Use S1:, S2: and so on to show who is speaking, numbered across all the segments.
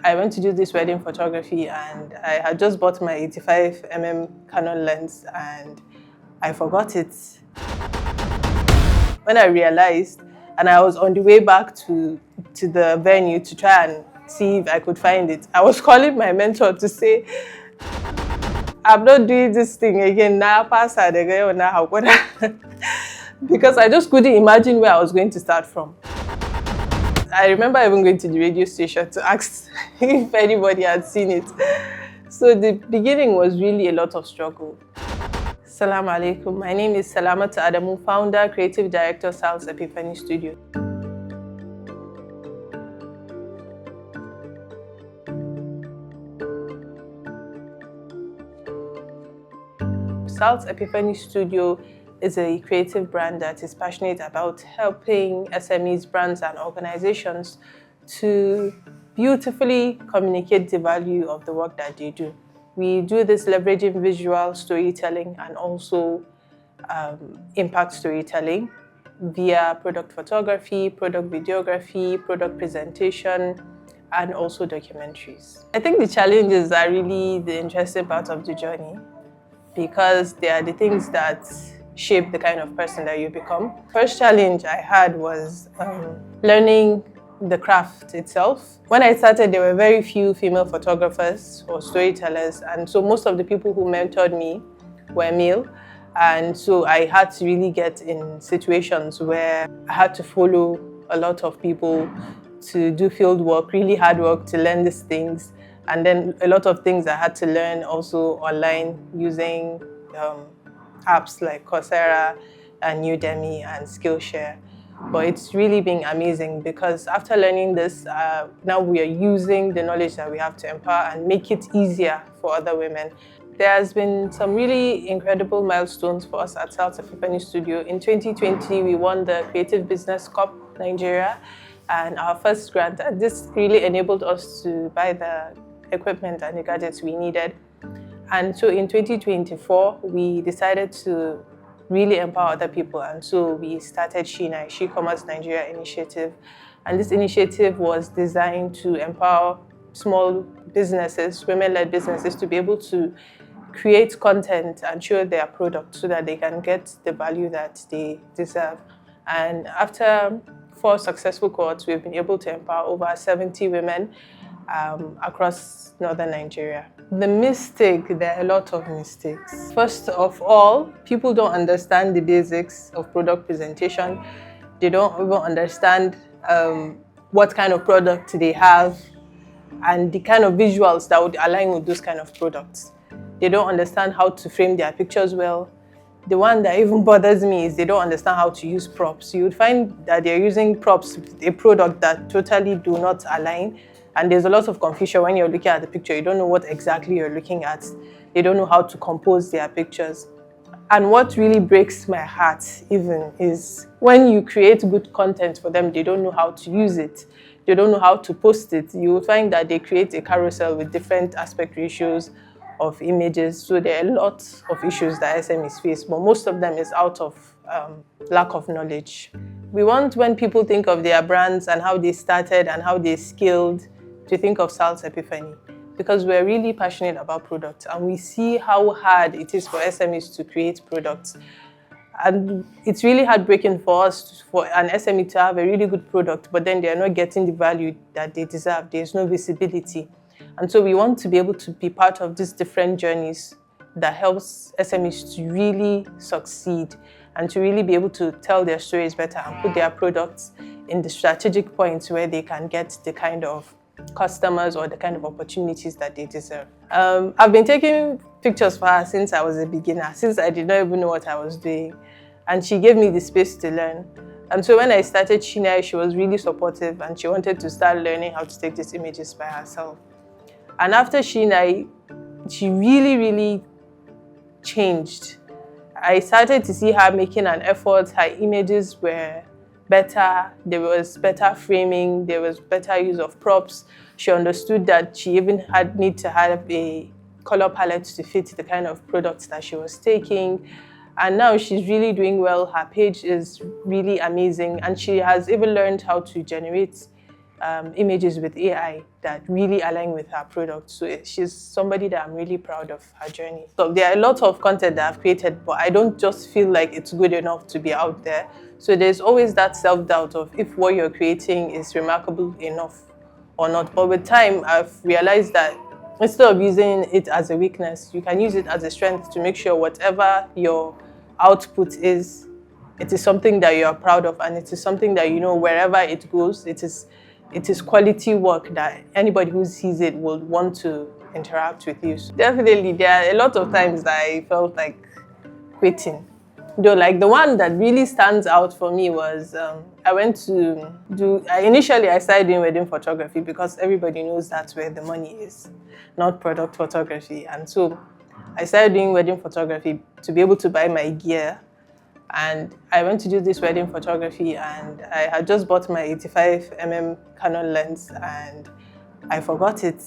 S1: I went to do this wedding photography and I had just bought my 85mm Canon lens and I forgot it. When I realized, and I was on the way back to the venue to try and see if I could find it, I was calling my mentor to say, I'm not doing this thing again now, because I just couldn't imagine where I was going to start from. I remember even going to the radio station to ask if anybody had seen it. So the beginning was really a lot of struggle. Assalamu alaikum. My name is Salamatu Adamu, founder, creative director, Sals Epiphany Studio. Sals Epiphany Studio is a creative brand that is passionate about helping SMEs, brands, and organizations to beautifully communicate the value of the work that they do. We do this leveraging visual storytelling and also impact storytelling via product photography, product videography, product presentation, and also documentaries. I think the challenges are really the interesting part of the journey because they are the things that shape the kind of person that you become. First challenge I had was learning the craft itself. When I started, there were very few female photographers or storytellers, and so most of the people who mentored me were male. And so I had to really get in situations where I had to follow a lot of people to do field work, really hard work to learn these things. And then a lot of things I had to learn also online using apps like Coursera and Udemy and Skillshare. But it's really been amazing because after learning this, now we are using the knowledge that we have to empower and make it easier for other women. There has been some really incredible milestones for us at Sals Epiphany Studio. In 2020, we won the Creative Business Cup Nigeria and our first grant. And this really enabled us to buy the equipment and the gadgets we needed. And so in 2024, we decided to really empower other people. And so we started She Commerce Nigeria initiative. And this initiative was designed to empower small businesses, women-led businesses, to be able to create content and show their product so that they can get the value that they deserve. And after 4 successful cohorts, we've been able to empower over 70 women across northern Nigeria. The mistake, there are a lot of mistakes. First of all, people don't understand the basics of product presentation. They don't even understand what kind of product they have and the kind of visuals that would align with those kind of products. They don't understand how to frame their pictures well. The one that even bothers me is they don't understand how to use props. You would find that they're using props with a product that totally do not align. And there's a lot of confusion when you're looking at the picture. You don't know what exactly you're looking at. They don't know how to compose their pictures. And what really breaks my heart even is when you create good content for them, they don't know how to use it. They don't know how to post it. You will find that they create a carousel with different aspect ratios of images. So there are a lot of issues that SMEs face, but most of them is out of lack of knowledge. We want, when people think of their brands and how they started and how they scaled, to think of Sals Epiphany, because we're really passionate about products and we see how hard it is for SMEs to create products. And it's really heartbreaking for us, for an SME to have a really good product, but then they're not getting the value that they deserve. There's no visibility. And so we want to be able to be part of these different journeys that helps SMEs to really succeed and to really be able to tell their stories better and put their products in the strategic points where they can get the kind of customers or the kind of opportunities that they deserve. I've been taking pictures for her since I was a beginner, since I did not even know what I was doing. And she gave me the space to learn. And so when I started she was really supportive and she wanted to start learning how to take these images by herself. And after she really, really changed. I started to see her making an effort. Her images were better, there was better framing, there was better use of props. She understood that she even need to have a color palette to fit the kind of products that she was taking. And now she's really doing well. Her page is really amazing. And she has even learned how to generate images with AI that really align with her product. So she's somebody that I'm really proud of her journey. So there are a lot of content that I've created, but I don't just feel like it's good enough to be out there. So there's always that self-doubt of if what you're creating is remarkable enough or not. But with time, I've realized that instead of using it as a weakness, you can use it as a strength to make sure whatever your output is, it is something that you are proud of, and it is something that you know wherever it goes, it is quality work that anybody who sees it will want to interact with you. So definitely, there are a lot of times that I felt like quitting. Though, like the one that really stands out for me was initially I started doing wedding photography because everybody knows that's where the money is, not product photography. And so I started doing wedding photography to be able to buy my gear. And I went to do this wedding photography, and I had just bought my 85mm Canon lens, and I forgot it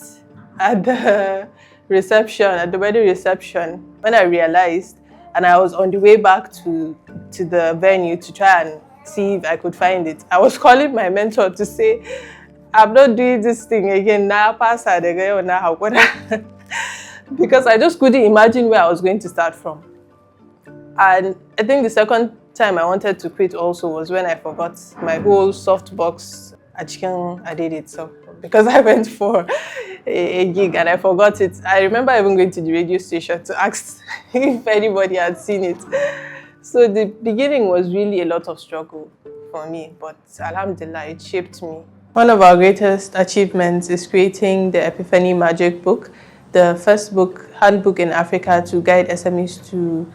S1: at the wedding reception. When I realized, and I was on the way back to the venue to try and see if I could find it, I was calling my mentor to say, I'm not doing this thing again now, because I just couldn't imagine where I was going to start from. And I think the second time I wanted to quit also was when I forgot my whole softbox I did it. So because I went for a gig and I forgot it. I remember even going to the radio station to ask if anybody had seen it. So the beginning was really a lot of struggle for me, but alhamdulillah, it shaped me. One of our greatest achievements is creating the Epiphany Magic Book, the first handbook in Africa to guide SMEs to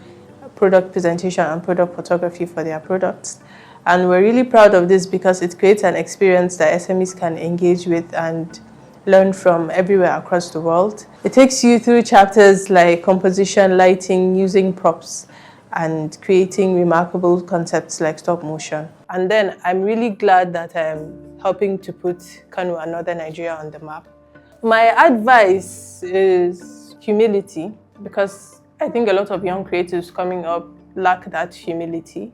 S1: product presentation and product photography for their products. And we're really proud of this because it creates an experience that SMEs can engage with and learn from everywhere across the world. It takes you through chapters like composition, lighting, using props, and creating remarkable concepts like stop motion. And then I'm really glad that I'm helping to put Kano and Northern Nigeria on the map. My advice is humility, because I think a lot of young creatives coming up lack that humility.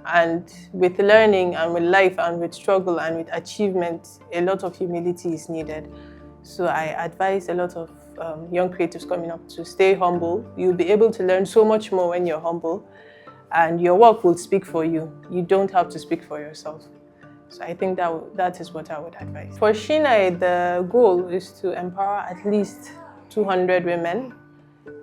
S1: And with learning and with life and with struggle and with achievement, a lot of humility is needed. So I advise a lot of young creatives coming up to stay humble. You'll be able to learn so much more when you're humble, and your work will speak for you. You don't have to speak for yourself. So I think that is what I would advise. For Shinai, the goal is to empower at least 200 women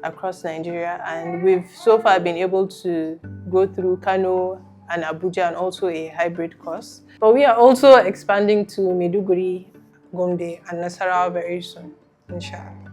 S1: across Nigeria, and we've so far been able to go through Kano and Abuja and also a hybrid course. But we are also expanding to Maiduguri, Gombe and Nasarawa very soon, inshallah.